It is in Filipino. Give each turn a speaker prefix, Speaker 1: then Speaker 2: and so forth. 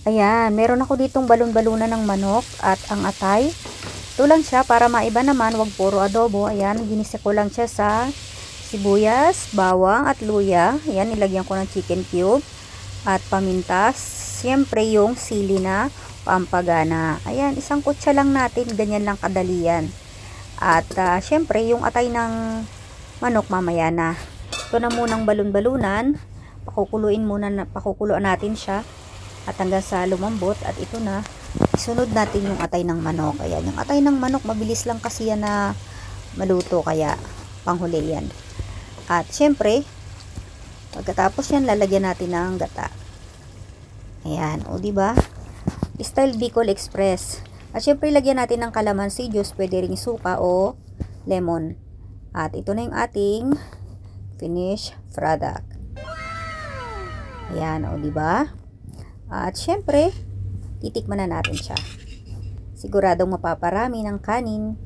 Speaker 1: Ayan, meron ako ditong balon-balunan ng manok at ang atay. Ito lang siya para maiba naman, wag puro adobo. Ayan, ginisa ko lang siya sa sibuyas, bawang at luya. Ayan, nilagyan ko ng chicken cube at pamintas. Siyempre yung sili na pampagana. Ayan, isang kutsa lang natin, ganyan lang kadali yan. At siyempre yung atay ng manok mamaya na. Ito na munang balon-balunan. Pakukuluan natin siya at hanggang sa lumambot. At ito na, isunod natin yung atay ng manok. Ayan, yung atay ng manok mabilis lang kasi yan na maluto, kaya panghuli yan. At syempre pagkatapos yan, lalagyan natin ng gata. Ayan, o diba, style Bicol Express. At syempre lagyan natin ng calamansi juice, pwede ring suka o lemon. At ito na yung ating finished product. Ayan, o diba? At syempre, titikman na natin siya. Siguradong mapaparami ng kanin.